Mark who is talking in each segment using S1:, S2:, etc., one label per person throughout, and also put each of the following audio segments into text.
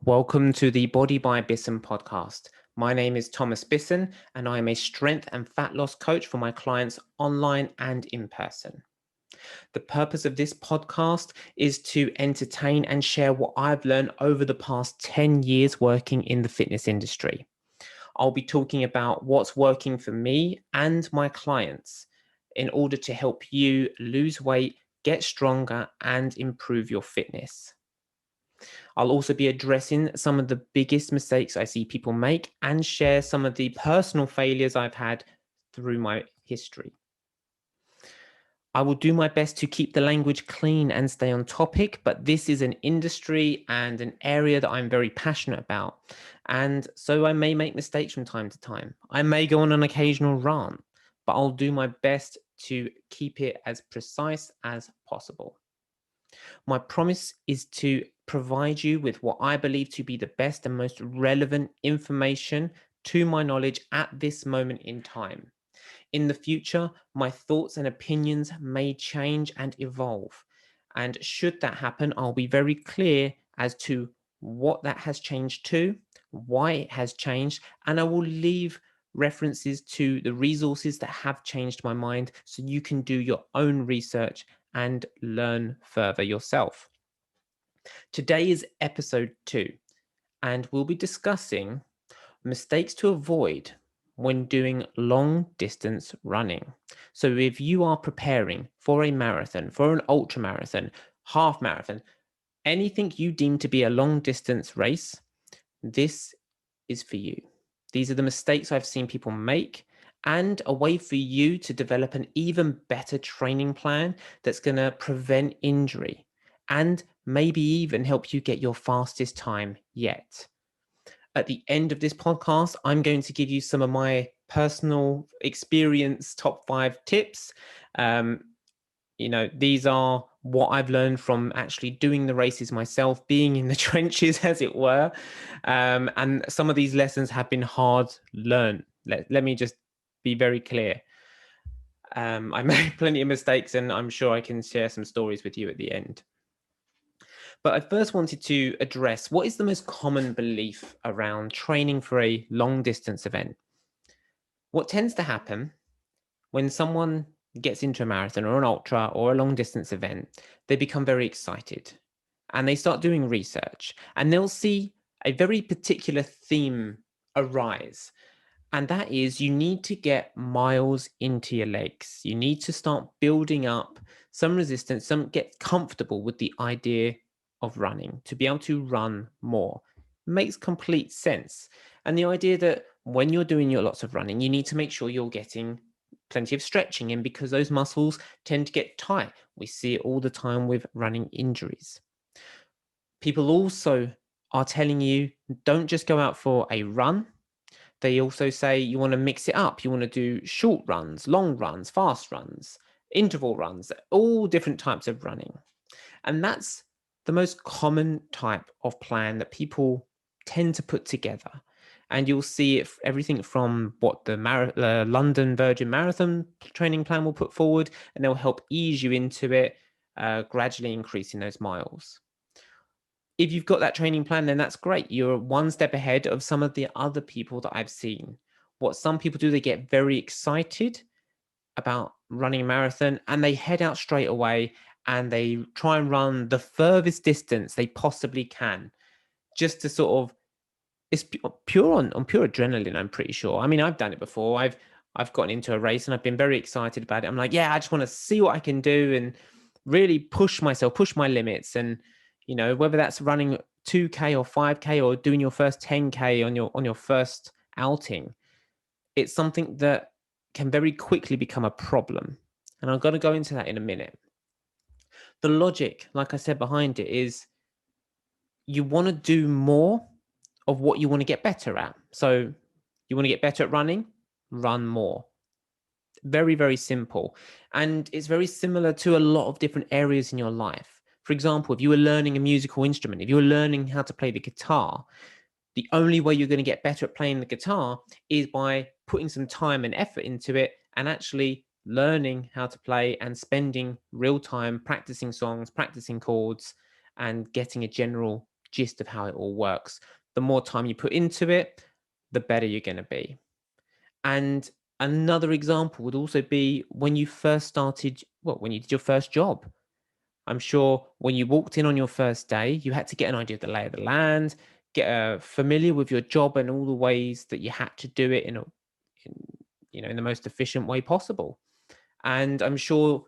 S1: Welcome to the Body by Bisson podcast. My name is Thomas Bisson, and I am a strength and fat loss coach for my clients online and in person. The purpose of this podcast is to entertain and share what I've learned over the past 10 years working in the fitness industry. I'll be talking about what's working for me and my clients in order to help you lose weight, get stronger, and improve your fitness. I'll also be addressing some of the biggest mistakes I see people make and share some of the personal failures I've had through my history. I will do my best to keep the language clean and stay on topic, but this is an industry and an area that I'm very passionate about. And so I may make mistakes from time to time. I may go on an occasional rant, but I'll do my best to keep it as precise as possible. My promise is to provide you with what I believe to be the best and most relevant information to my knowledge at this moment in time. In the future, my thoughts and opinions may change and evolve. And should that happen, I'll be very clear as to what that has changed to, why it has changed, and I will leave references to the resources that have changed my mind so you can do your own research and learn further yourself. Today is episode 2, and we'll be discussing mistakes to avoid when doing long distance running. So, if you are preparing for a marathon, for an ultra marathon, half marathon, anything you deem to be a long distance race, this is for you. These are the mistakes I've seen people make, and a way for you to develop an even better training plan that's going to prevent injury and maybe even help you get your fastest time yet. At the end of this podcast, I'm going to give you some of my personal experience top 5 tips. Um, these are what I've learned from actually doing the races myself, being in the trenches, as it were. And some of these lessons have been hard learned. Let me just be very clear. I made plenty of mistakes, and I'm sure I can share some stories with you at the end. But I first wanted to address what is the most common belief around training for a long distance event. What tends to happen when someone gets into a marathon or an ultra or a long distance event, they become very excited and they start doing research and they'll see a very particular theme arise. And that is you need to get miles into your legs. You need to start building up some resistance, get comfortable with the idea of running to be able to run more. Makes complete sense. And the idea that when you're doing your lots of running, you need to make sure you're getting plenty of stretching in because those muscles tend to get tight. We see it all the time with running injuries. People also are telling you don't just go out for a run. They also say you want to mix it up. You want to do short runs, long runs, fast runs, interval runs, all different types of running. And that's the most common type of plan that people tend to put together. And you'll see it, everything from what the London Virgin Marathon training plan will put forward, and they'll help ease you into it, gradually increasing those miles. If you've got that training plan, then that's great. You're one step ahead of some of the other people that I've seen. What some people do, they get very excited about running a marathon and they head out straight away and they try and run the furthest distance they possibly can just to sort of, it's pure on pure adrenaline, I'm pretty sure. I mean, I've done it before. I've gotten into a race and I've been very excited about it. I'm like, yeah, I just want to see what I can do and really push myself, push my limits. And, whether that's running 2K or 5K or doing your first 10K on your first outing, it's something that can very quickly become a problem. And I'm going to go into that in a minute. The logic, like I said, behind it is you want to do more of what you want to get better at. So you want to get better at running, run more. Very, very simple. And it's very similar to a lot of different areas in your life. For example, if you were learning a musical instrument, if you were learning how to play the guitar, the only way you're going to get better at playing the guitar is by putting some time and effort into it and actually learning how to play and spending real time practicing songs, practicing chords, and getting a general gist of how it all works. The more time you put into it, the better you're going to be. And another example would also be when you first started, when you did your first job. I'm sure when you walked in on your first day, you had to get an idea of the lay of the land, get familiar with your job and all the ways that you had to do it in the most efficient way possible. And I'm sure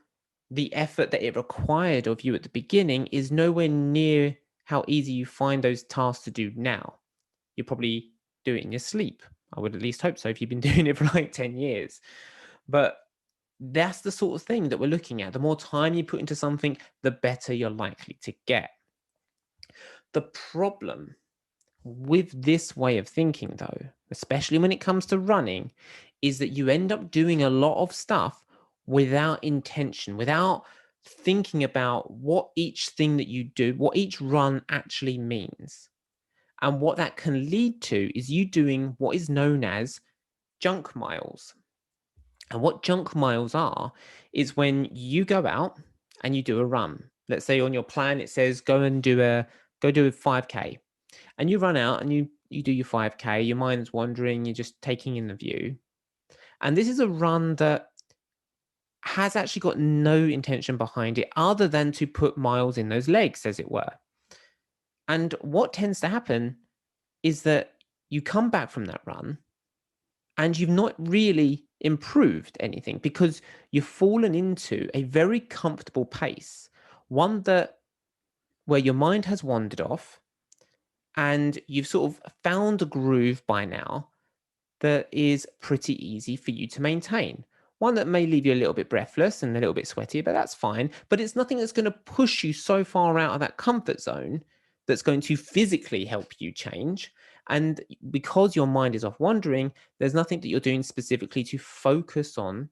S1: the effort that it required of you at the beginning is nowhere near how easy you find those tasks to do now. You probably do it in your sleep. I would at least hope so if you've been doing it for like 10 years. But that's the sort of thing that we're looking at. The more time you put into something, the better you're likely to get. The problem with this way of thinking, though, especially when it comes to running, is that you end up doing a lot of stuff without intention, without thinking about what each thing that you do, what each run actually means. And what that can lead to is you doing what is known as junk miles. And what junk miles are is when you go out and you do a run. Let's say on your plan it says go do a 5K. And you run out and you do your 5K, your mind's wandering, you're just taking in the view. And this is a run that has actually got no intention behind it other than to put miles in those legs, as it were. And what tends to happen is that you come back from that run and you've not really improved anything because you've fallen into a very comfortable pace, one that where your mind has wandered off and you've sort of found a groove by now that is pretty easy for you to maintain. One that may leave you a little bit breathless and a little bit sweaty, but that's fine. But it's nothing that's going to push you so far out of that comfort zone that's going to physically help you change. And because your mind is off wandering, there's nothing that you're doing specifically to focus on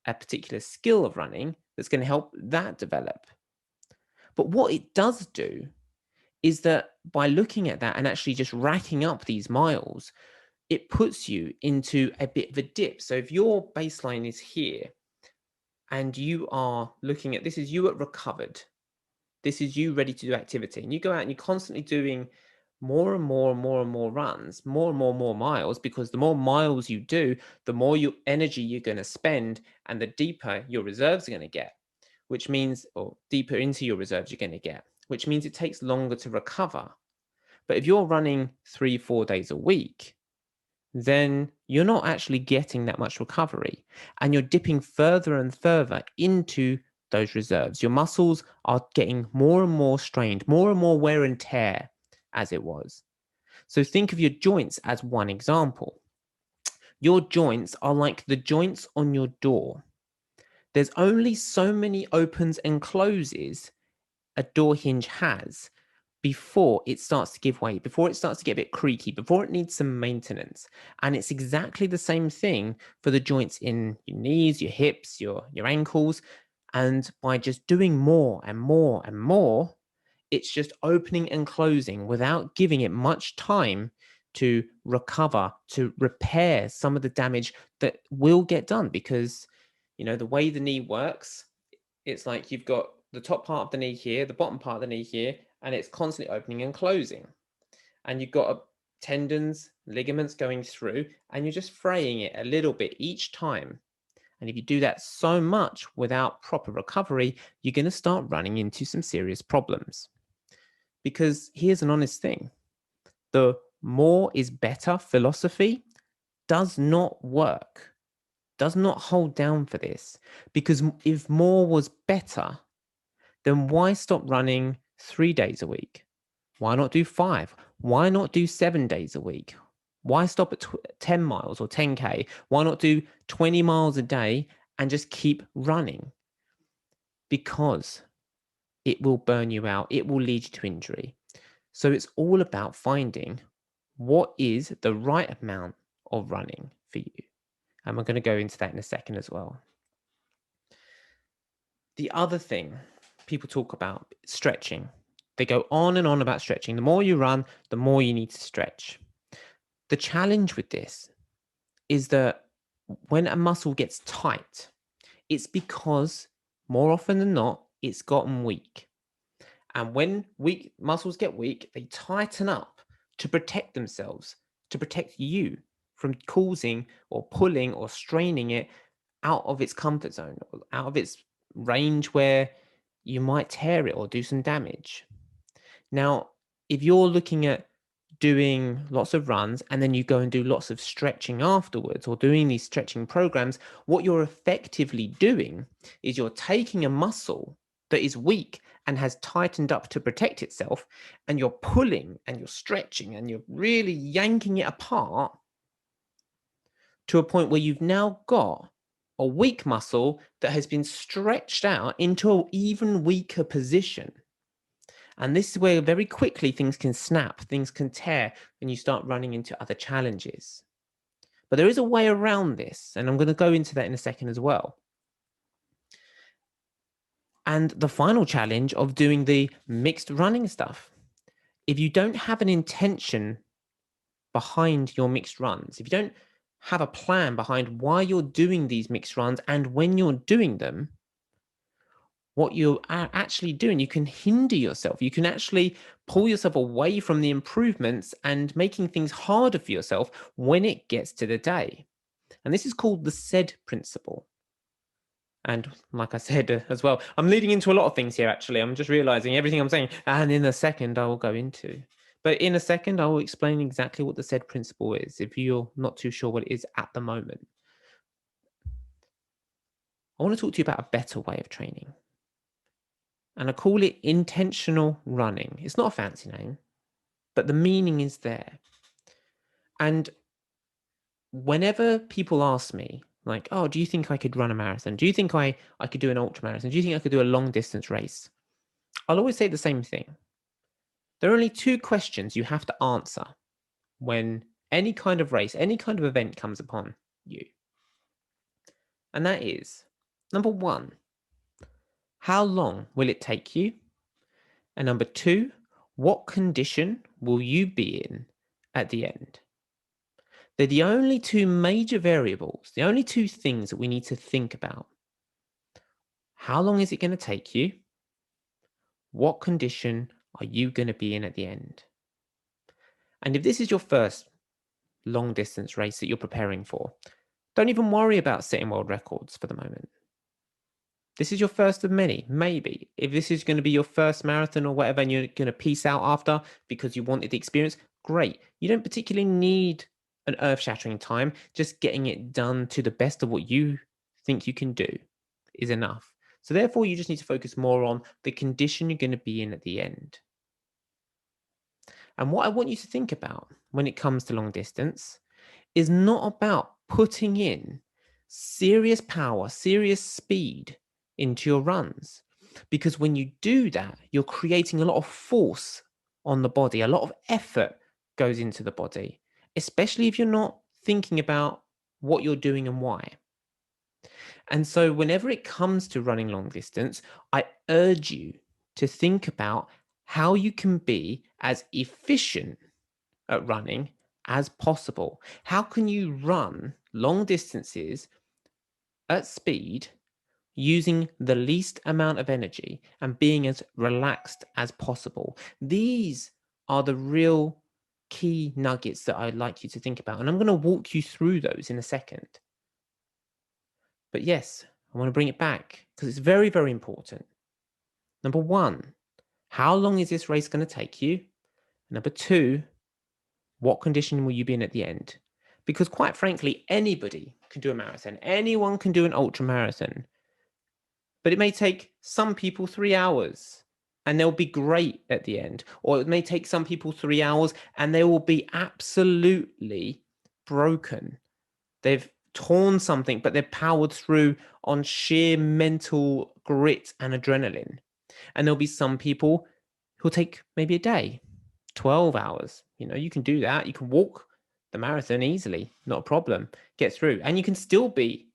S1: a particular skill of running that's going to help that develop. But what it does do is that by looking at that and actually just racking up these miles, it puts you into a bit of a dip. So if your baseline is here and you are looking at, this is you at recovered, this is you ready to do activity, and you go out and you're constantly doing more and more and more and more runs, more and more miles, because the more miles you do, the more your energy you're going to spend and the deeper your reserves are going to get, which means, or deeper into your reserves you're going to get, which means it takes longer to recover. But if you're running 3-4 days a week, then you're not actually getting that much recovery and you're dipping further and further into those reserves. Your muscles are getting more and more strained, more and more wear and tear as it was. So think of your joints as one example. Your joints are like the joints on your door. There's only so many opens and closes a door hinge has before it starts to give way, before it starts to get a bit creaky, before it needs some maintenance. And it's exactly the same thing for the joints in your knees, your hips, your ankles. And by just doing more and more and more, it's just opening and closing without giving it much time to recover, to repair some of the damage that will get done. Because, the way the knee works, it's like you've got the top part of the knee here, the bottom part of the knee here, and it's constantly opening and closing. And you've got tendons, ligaments going through, and you're just fraying it a little bit each time. And if you do that so much without proper recovery, you're going to start running into some serious problems. Because here's an honest thing. The more is better philosophy does not work, does not hold down for this. Because if more was better, then why stop running 3 days a week? Why not do 5? Why not do 7 days a week? Why stop at 10 miles or 10K? Why not do 20 miles a day and just keep running? Because it will burn you out. It will lead you to injury. So it's all about finding what is the right amount of running for you. And we're going to go into that in a second as well. The other thing people talk about stretching. They go on and on about stretching. The more you run, the more you need to stretch. The challenge with this is that when a muscle gets tight, it's because more often than not, it's gotten weak. And when weak muscles get weak, they tighten up to protect themselves, to protect you from causing or pulling or straining it out of its comfort zone, or out of its range where you might tear it or do some damage. Now, if you're looking at doing lots of runs and then you go and do lots of stretching afterwards, or doing these stretching programs, what you're effectively doing is you're taking a muscle that is weak and has tightened up to protect itself, and you're pulling and you're stretching and you're really yanking it apart to a point where you've now got a weak muscle that has been stretched out into an even weaker position. And this is where very quickly things can snap, things can tear when you start running into other challenges. But there is a way around this, and I'm going to go into that in a second as well. And the final challenge of doing the mixed running stuff. If you don't have an intention behind your mixed runs, if you don't have a plan behind why you're doing these mixed runs and when you're doing them, what you're actually doing, you can hinder yourself. You can actually pull yourself away from the improvements and making things harder for yourself when it gets to the day. And this is called the SAID principle. And like I said as well, I'm leading into a lot of things here, actually. I'm just realizing everything I'm saying. And in a second, I will go into. But in a second, I will explain exactly what the SAID principle is if you're not too sure what it is at the moment. I want to talk to you about a better way of training. And I call it intentional running. It's not a fancy name, but the meaning is there. And whenever people ask me, like, oh, do you think I could run a marathon? Do you think I could do an ultra marathon? Do you think I could do a long distance race? I'll always say the same thing. There are only two questions you have to answer when any kind of race, any kind of event comes upon you. And that is, number one, how long will it take you? And number two, what condition will you be in at the end? They're the only two major variables, the only two things that we need to think about. How long is it going to take you? What condition are you going to be in at the end? And if this is your first long distance race that you're preparing for, don't even worry about setting world records for the moment. This is your first of many, maybe. If this is going to be your first marathon or whatever, and you're going to peace out after because you wanted the experience, great. You don't particularly need an earth-shattering time. Just getting it done to the best of what you think you can do is enough. So therefore, you just need to focus more on the condition you're going to be in at the end. And what I want you to think about when it comes to long distance is not about putting in serious power, serious speed into your runs. Because when you do that, you're creating a lot of force on the body, a lot of effort goes into the body, especially if you're not thinking about what you're doing and why. And so whenever it comes to running long distance, I urge you to think about how you can be as efficient at running as possible. How can you run long distances at speed using the least amount of energy and being as relaxed as possible? These are the real key nuggets that I'd like you to think about. And I'm going to walk you through those in a second. But yes, I want to bring it back because it's very, very important. Number one, how long is this race going to take you? Number two, what condition will you be in at the end? Because quite frankly, anybody can do a marathon. Anyone can do an ultra marathon. But it may take some people 3 hours and they'll be great at the end. Or it may take some people 3 hours and they will be absolutely broken. They've torn something, but they're powered through on sheer mental grit and adrenaline. And there'll be some people who'll take maybe a day, 12 hours. You can do that. You can walk the marathon easily, not a problem, get through. And you can still be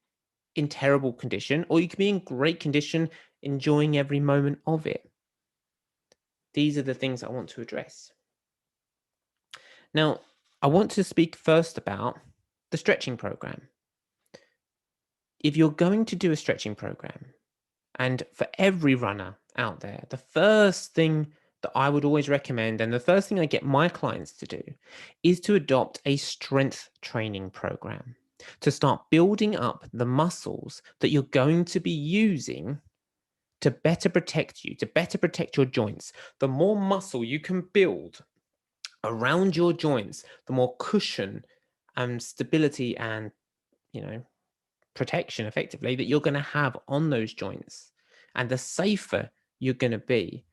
S1: in terrible condition, or you can be in great condition, enjoying every moment of it. These are the things I want to address. Now, I want to speak first about the stretching program. If you're going to do a stretching program, and for every runner, out there, the first thing that I would always recommend, and the first thing I get my clients to do, is to adopt a strength training program to start building up the muscles that you're going to be using to better protect you, to better protect your joints. The more muscle you can build around your joints, the more cushion and stability and, you know, protection effectively that you're going to have on those joints, and the safer you're going to be.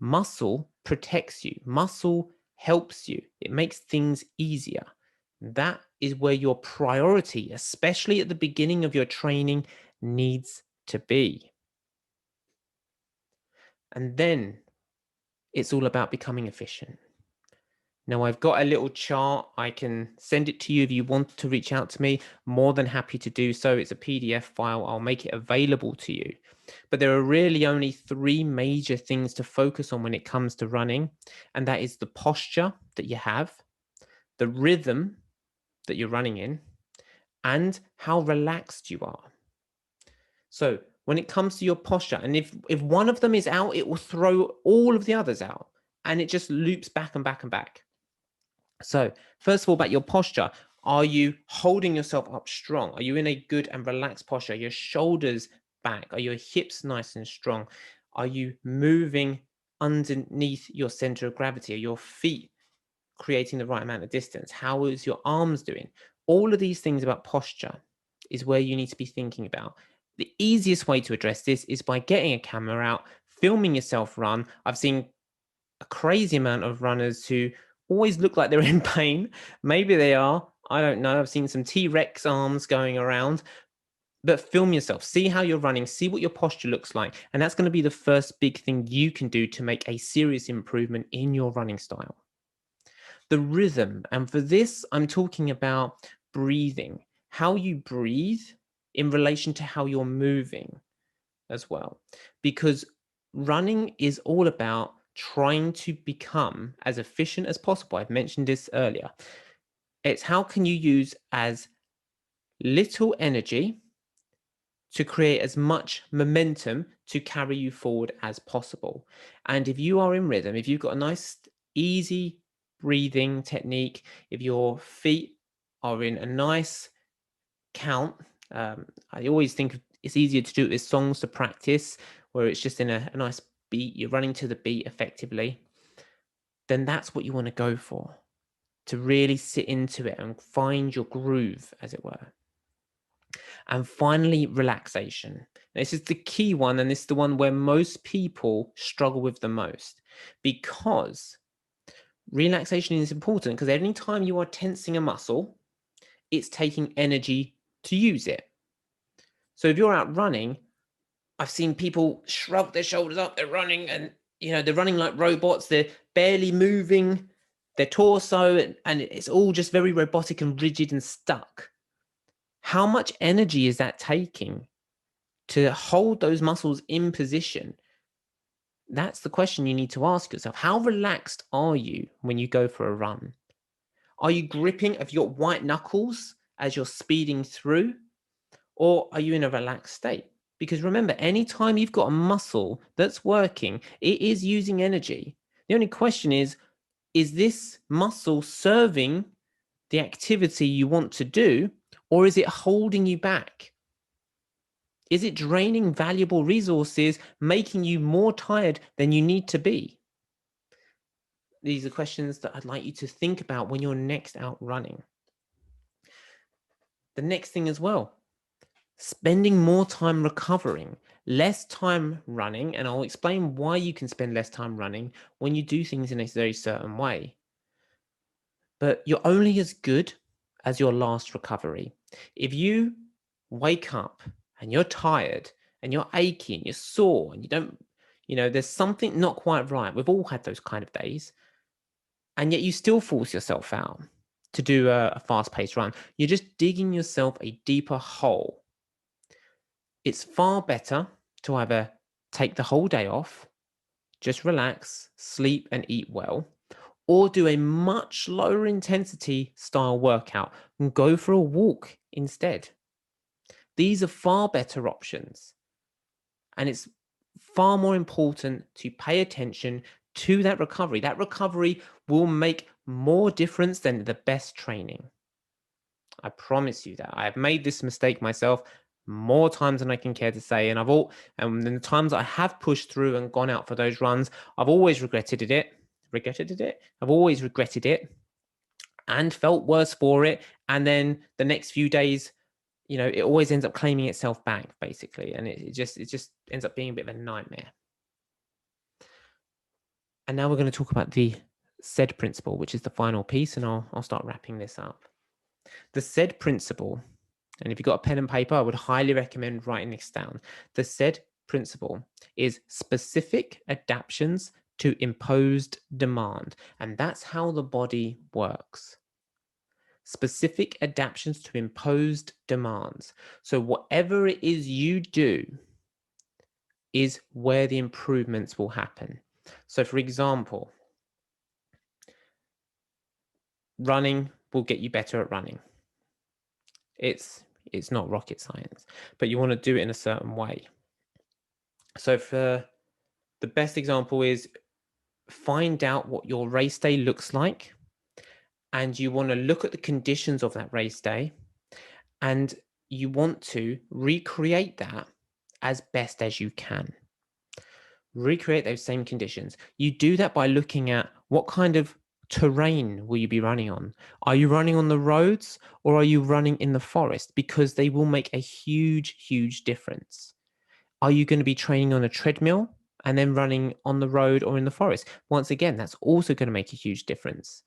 S1: Muscle protects you, muscle helps you, it makes things easier. That is where your priority, especially at the beginning of your training, needs to be. And then it's all about becoming efficient. Now, I've got a little chart. I can send it to you if you want to reach out to me. More than happy to do so. It's a PDF file. I'll make it available to you. But there are really only three major things to focus on when it comes to running. And that is the posture that you have, the rhythm that you're running in, and how relaxed you are. So when it comes to your posture, and if one of them is out, it will throw all of the others out. And it just loops back and back and back. So, first of all, about your posture, are you holding yourself up strong? Are you in a good and relaxed posture? Are your shoulders back? Are your hips nice and strong? Are you moving underneath your center of gravity? Are your feet creating the right amount of distance? How is your arms doing? All of these things about posture is where you need to be thinking about. The easiest way to address this is by getting a camera out, filming yourself run. I've seen a crazy amount of runners who always look like they're in pain. Maybe they are. I don't know. I've seen some T-Rex arms going around. But film yourself. See how you're running. See what your posture looks like. And that's going to be the first big thing you can do to make a serious improvement in your running style. The rhythm. And for this, I'm talking about breathing. How you breathe in relation to how you're moving as well. Because running is all about trying to become as efficient as possible. I've mentioned this earlier. It's how can you use as little energy to create as much momentum to carry you forward as possible. And if you are in rhythm, if you've got a nice, easy breathing technique, if your feet are in a nice count, I always think it's easier to do it with songs to practice, where it's just in a nice beat, you're running to the beat effectively, then that's what you want to go for, to really sit into it and find your groove, as it were. And finally, relaxation. This is the key one, and this is the one where most people struggle with the most, because relaxation is important, because anytime you are tensing a muscle, it's taking energy to use it. So if you're out running, I've seen people shrug their shoulders up, they're running, and they're running like robots, they're barely moving their torso, and it's all just very robotic and rigid and stuck. How much energy is that taking to hold those muscles in position? That's the question you need to ask yourself. How relaxed are you when you go for a run? Are you gripping? Have you got white knuckles as you're speeding through? Or are you in a relaxed state? Because remember, anytime you've got a muscle that's working, it is using energy. The only question is this muscle serving the activity you want to do, or is it holding you back? Is it draining valuable resources, making you more tired than you need to be? These are questions that I'd like you to think about when you're next out running. The next thing as well, spending more time recovering, less time running, and I'll explain why you can spend less time running when you do things in a very certain way. But you're only as good as your last recovery. If you wake up and you're tired and you're aching, you're sore, and you don't, there's something not quite right. We've all had those kind of days. And yet you still force yourself out to do a fast-paced run. You're just digging yourself a deeper hole. It's far better to either take the whole day off, just relax, sleep, and eat well, or do a much lower intensity style workout and go for a walk instead. These are far better options. And it's far more important to pay attention to that recovery. That recovery will make more difference than the best training. I promise you that. I have made this mistake myself more times than I can care to say. And the times I have pushed through and gone out for those runs, I've always regretted it. I've always regretted it and felt worse for it. And then the next few days, it always ends up claiming itself back, basically. And it just ends up being a bit of a nightmare. And now we're going to talk about the SAID principle, which is the final piece, and I'll start wrapping this up. The SAID principle, and if you've got a pen and paper, I would highly recommend writing this down. The SAID principle is specific adaptations to imposed demand, and that's how the body works. Specific adaptations to imposed demands. So whatever it is you do is where the improvements will happen. So for example, running will get you better at running. It's not rocket science, but you want to do it in a certain way. So for the best example is find out what your race day looks like, and you want to look at the conditions of that race day, and you want to recreate that as best as you can. Recreate those same conditions. You do that by looking at what kind of terrain will you be running on? Are you running on the roads or are you running in the forest? Because they will make a huge, huge difference. Are you going to be training on a treadmill and then running on the road or in the forest? Once again, that's also going to make a huge difference.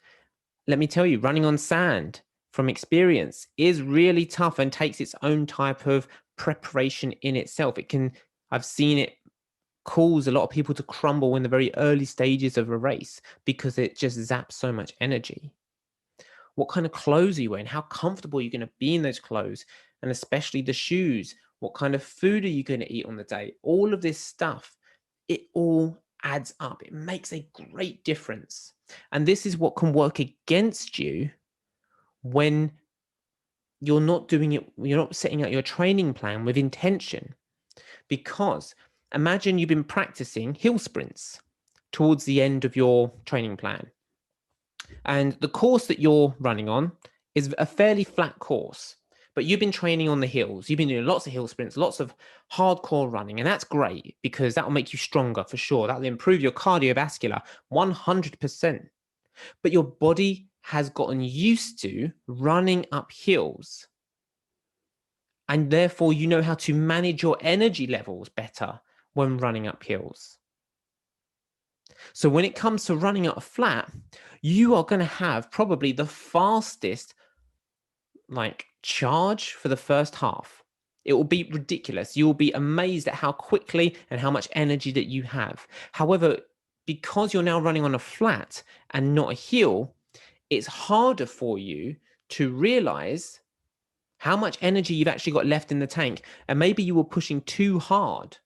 S1: Let me tell you, running on sand from experience is really tough and takes its own type of preparation in itself. I've seen it cause a lot of people to crumble in the very early stages of a race because it just zaps so much energy. What kind of clothes are you wearing? How comfortable are you going to be in those clothes? And especially the shoes. What kind of food are you going to eat on the day? All of this stuff, it all adds up. It makes a great difference. And this is what can work against you when you're not doing it, you're not setting out your training plan with intention. Because imagine you've been practicing hill sprints towards the end of your training plan. And the course that you're running on is a fairly flat course, but you've been training on the hills. You've been doing lots of hill sprints, lots of hardcore running, and that's great because that will make you stronger for sure. That will improve your cardiovascular 100%. But your body has gotten used to running up hills. And therefore, you know how to manage your energy levels better when running up hills. So when it comes to running up a flat, you are going to have probably the fastest charge for the first half. It will be ridiculous. You will be amazed at how quickly and how much energy that you have. However, because you're now running on a flat and not a hill, it's harder for you to realize how much energy you've actually got left in the tank. And maybe you were pushing too hard.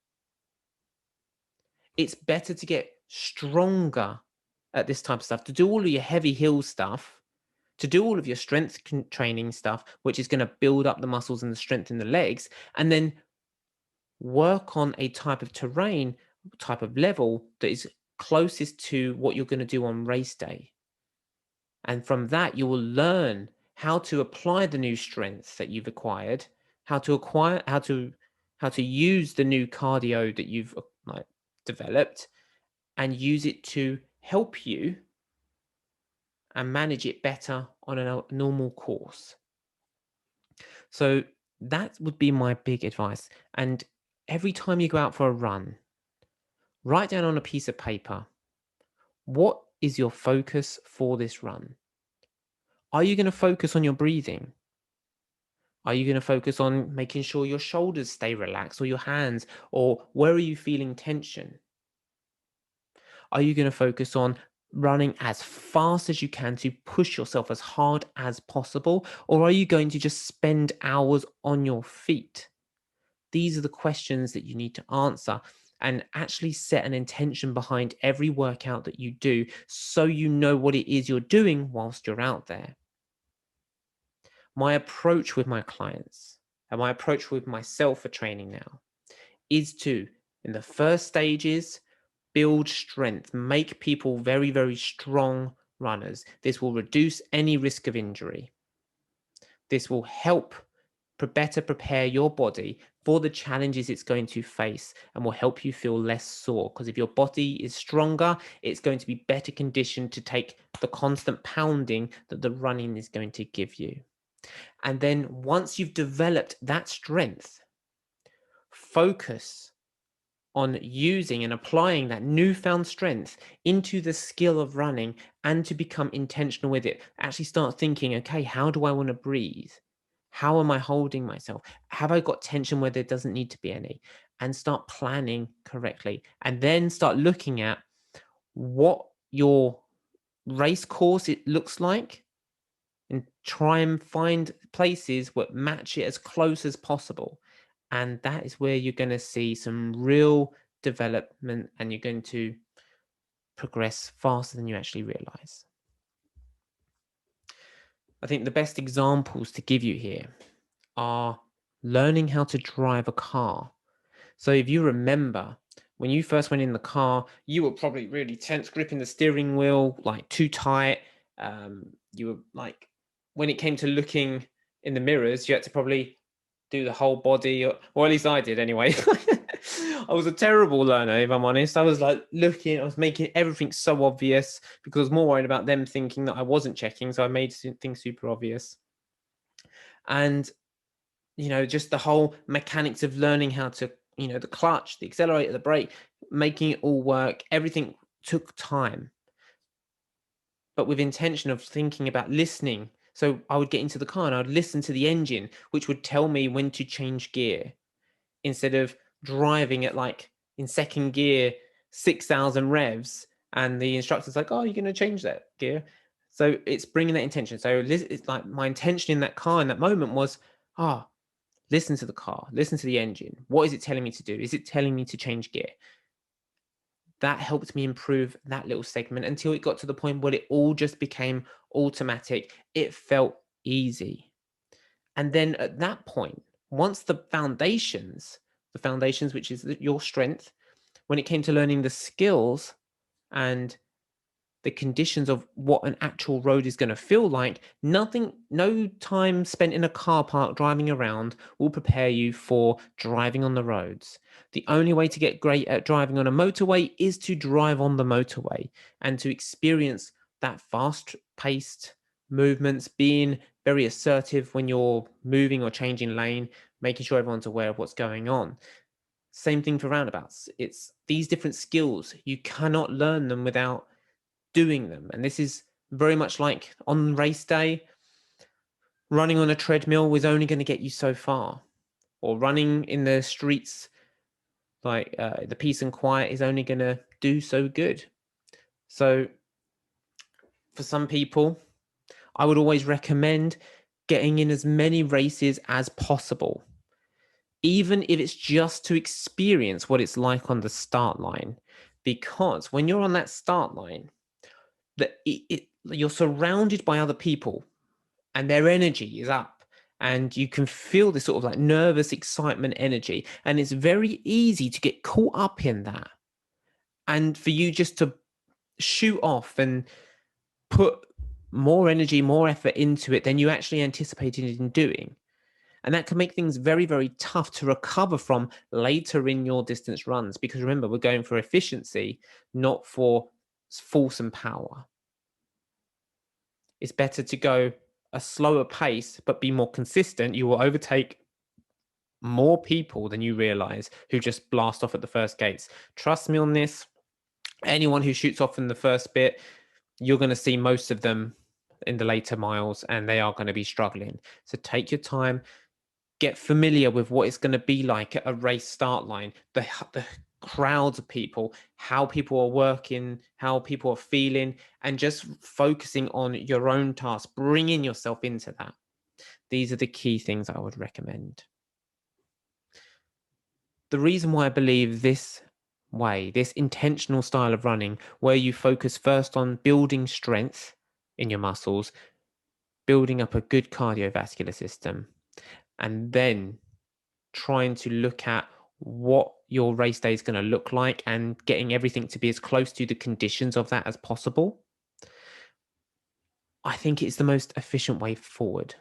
S1: It's better to get stronger at this type of stuff, to do all of your heavy hill stuff, to do all of your strength training stuff, which is going to build up the muscles and the strength in the legs, and then work on a type of terrain, type of level that is closest to what you're going to do on race day. And from that, you will learn how to apply the new strengths that you've acquired, how to use the new cardio that you've developed, and use it to help you and manage it better on a normal course. So that would be my big advice. And every time you go out for a run, write down on a piece of paper, what is your focus for this run? Are you going to focus on your breathing? Are you going to focus on making sure your shoulders stay relaxed, or your hands, or where are you feeling tension? Are you going to focus on running as fast as you can to push yourself as hard as possible? Or are you going to just spend hours on your feet? These are the questions that you need to answer and actually set an intention behind every workout that you do so you know what it is you're doing whilst you're out there. My approach with my clients and my approach with myself for training now is to In the first stages, build strength, make people very, very strong runners. This will reduce any risk of injury. This will help better prepare your body for the challenges it's going to face and will help you feel less sore. Because if your body is stronger, it's going to be better conditioned to take the constant pounding that the running is going to give you. And then once you've developed that strength, focus on using and applying that newfound strength into the skill of running and to become intentional with it. Actually start thinking, okay, how do I want to breathe? How am I holding myself? Have I got tension where there doesn't need to be any? And start planning correctly. And then start looking at what your race course it looks like and try and find places that match it as close as possible. And that is where you're going to see some real development and you're going to progress faster than you actually realize. I think the best examples to give you here are learning how to drive a car. So if you remember, when you first went in the car, you were probably really tense, gripping the steering wheel, like too tight. You were like, when it came to looking in the mirrors, you had to probably do the whole body, or at least I did anyway. I was a terrible learner, if I'm honest. I was like looking, I was making everything so obvious because I was more worried about them thinking that I wasn't checking. So I made things super obvious. And, just the whole mechanics of learning how to, the clutch, the accelerator, the brake, making it all work, everything took time. But with intention of thinking about listening. So I would get into the car and I would listen to the engine, which would tell me when to change gear instead of driving at like in second gear, 6,000 revs. And the instructor's like, oh, you're going to change that gear. So it's bringing that intention. So it's like my intention in that car in that moment was, listen to the car, listen to the engine. What is it telling me to do? Is it telling me to change gear? That helped me improve that little segment until it got to the point where it all just became automatic. It felt easy. And then at that point, once the foundations, which is your strength, when it came to learning the skills and the conditions of what an actual road is going to feel like, no time spent in a car park driving around will prepare you for driving on the roads. The only way to get great at driving on a motorway is to drive on the motorway and to experience that fast-paced movements, being very assertive when you're moving or changing lane, making sure everyone's aware of what's going on. Same thing for roundabouts. It's these different skills. You cannot learn them without doing them. And this is very much like on race day, running on a treadmill was only going to get you so far, or running in the streets like the peace and quiet is only going to do so good. So for some people, I would always recommend getting in as many races as possible, even if it's just to experience what it's like on the start line. Because when you're on that start line, you're surrounded by other people and their energy is up and you can feel this sort of like nervous excitement energy. And it's very easy to get caught up in that. And for you just to shoot off and put more energy, more effort into it than you actually anticipated in doing. And that can make things very, very tough to recover from later in your distance runs. Because remember, we're going for efficiency, not for force and power. It's better to go a slower pace, but be more consistent. You will overtake more people than you realize who just blast off at the first gates. Trust me on this. Anyone who shoots off in the first bit, you're going to see most of them in the later miles and they are going to be struggling. So take your time, get familiar with what it's going to be like at a race start line, the crowds of people, how people are working, how people are feeling, and just focusing on your own task, bringing yourself into that. These are the key things I would recommend. The reason why I believe this way, this intentional style of running, where you focus first on building strength in your muscles, building up a good cardiovascular system, and then trying to look at what your race day is going to look like and getting everything to be as close to the conditions of that as possible, I think it's the most efficient way forward,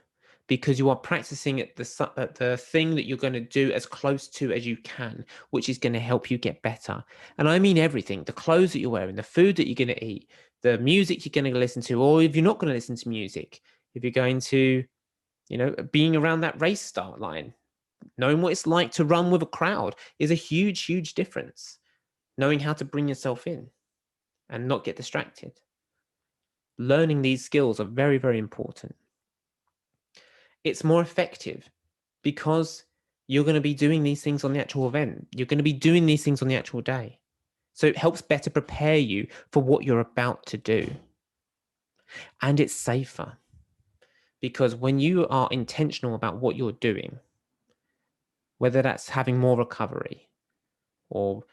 S1: because you are practicing at the thing that you're going to do as close to as you can, which is going to help you get better. And I mean everything: the clothes that you're wearing, the food that you're going to eat, the music you're going to listen to, or if you're not going to listen to music, if you're going to, being around that race start line, knowing what it's like to run with a crowd is a huge, huge difference. Knowing how to bring yourself in and not get distracted. Learning these skills are very, very important. It's more effective because you're going to be doing these things on the actual event. You're going to be doing these things on the actual day. So it helps better prepare you for what you're about to do. And it's safer because when you are intentional about what you're doing, whether that's having more recovery or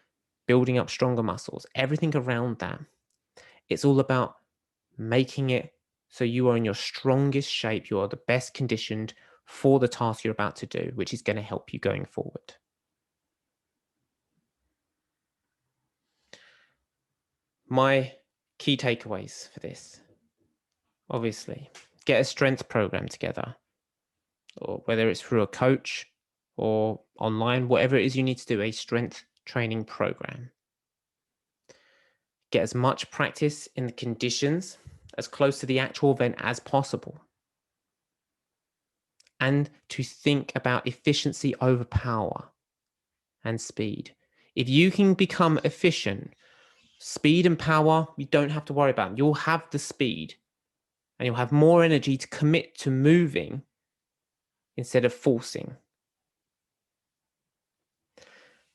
S1: building up stronger muscles, everything around that, it's all about making it so you are in your strongest shape, you are the best conditioned for the task you're about to do, which is going to help you going forward. My key takeaways for this, obviously, get a strength program together, or whether it's through a coach or online, whatever it is you need to do, a strength training program. Get as much practice in the conditions as close to the actual event as possible. And to think about efficiency over power and speed. If you can become efficient, speed and power, you don't have to worry about. You'll have the speed and you'll have more energy to commit to moving instead of forcing.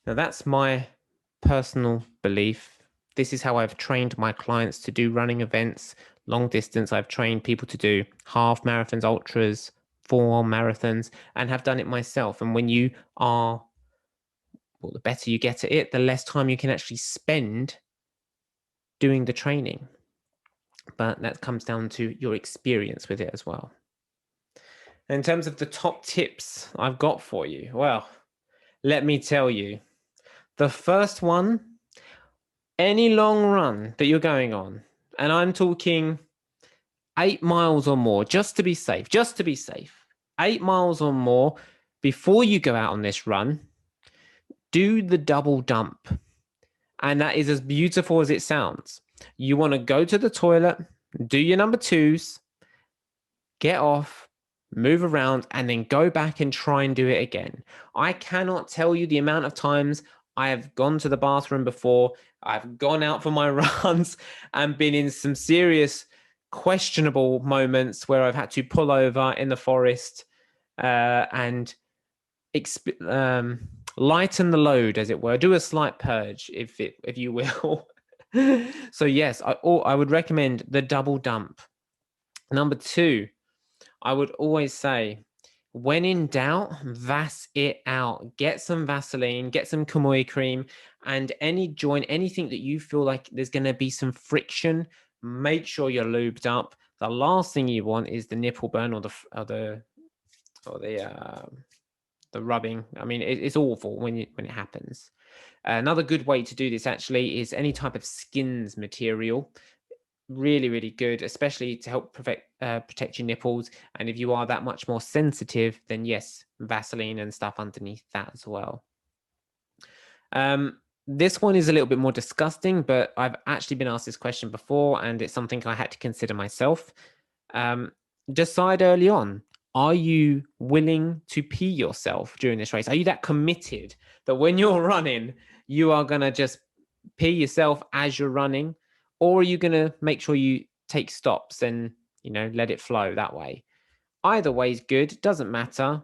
S1: Now, that's my personal belief. This is how I've trained my clients to do running events, long distance. I've trained people to do half marathons, ultras, full marathons, and have done it myself. And when you are, well, the better you get at it, the less time you can actually spend doing the training. But that comes down to your experience with it as well. In terms of the top tips I've got for you, well, let me tell you. The first one, any long run that you're going on, and I'm talking 8 miles or more, just to be safe, 8 miles or more, before you go out on this run, do the double dump. And that is as beautiful as it sounds. You want to go to the toilet, do your number twos, get off, move around, and then go back and try and do it again. I cannot tell you the amount of times I have gone to the bathroom before, I've gone out for my runs and been in some serious questionable moments where I've had to pull over in the forest and lighten the load, as it were, do a slight purge, if you will. So yes, I would recommend the double dump. Number 2, I would always say, when in doubt, Vass it out. Get some Vaseline, get some Kamui cream, and any joint, anything that you feel like there's going to be some friction, make sure you're lubed up. The last thing you want is the nipple burn or the rubbing. I mean, it's awful when it happens. Another good way to do this actually is any type of skins material. Really, really good, especially to help protect your nipples. And if you are that much more sensitive, then yes, Vaseline and stuff underneath that as well. This one is a little bit more disgusting, but I've actually been asked this question before, and it's something I had to consider myself. Decide early on. Are you willing to pee yourself during this race? Are you that committed that when you're running, you are going to just pee yourself as you're running? Or are you going to make sure you take stops and, let it flow that way? Either way is good. Doesn't matter.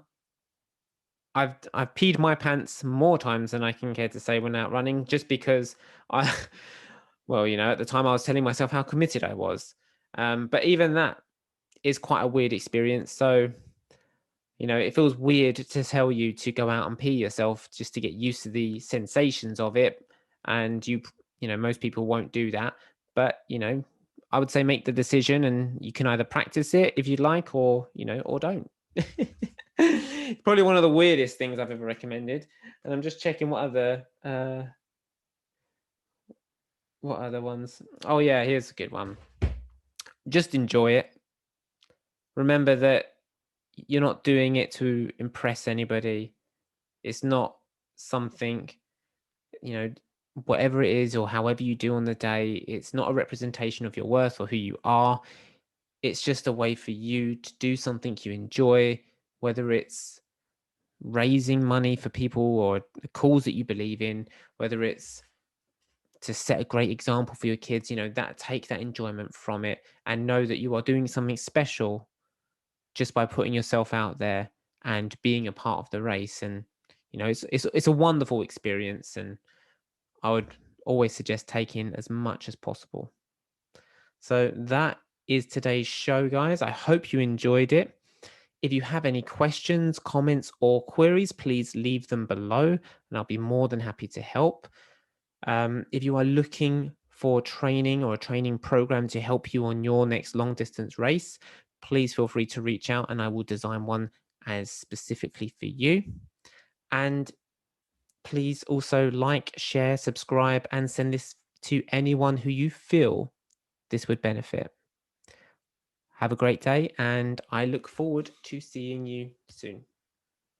S1: I've peed my pants more times than I can care to say when out running, just because at the time I was telling myself how committed I was. But even that is quite a weird experience. So, it feels weird to tell you to go out and pee yourself just to get used to the sensations of it. And most people won't do that. But, I would say make the decision, and you can either practice it if you'd like, or don't. It's probably one of the weirdest things I've ever recommended. And I'm just checking what other ones. Oh yeah, here's a good one. Just enjoy it. Remember that you're not doing it to impress anybody. It's not something, whatever it is or however you do on the day, it's not a representation of your worth or who you are. It's just a way for you to do something you enjoy, whether it's raising money for people or the cause that you believe in, whether it's to set a great example for your kids, that take that enjoyment from it and know that you are doing something special just by putting yourself out there and being a part of the race. And it's a wonderful experience, and I would always suggest taking as much as possible. So that is today's show, guys. I hope you enjoyed it. If you have any questions, comments, or queries, please leave them below and I'll be more than happy to help. If you are looking for training or a training program to help you on your next long distance race, please feel free to reach out and I will design one as specifically for you. And please also like, share, subscribe, and send this to anyone who you feel this would benefit. Have a great day, and I look forward to seeing you soon.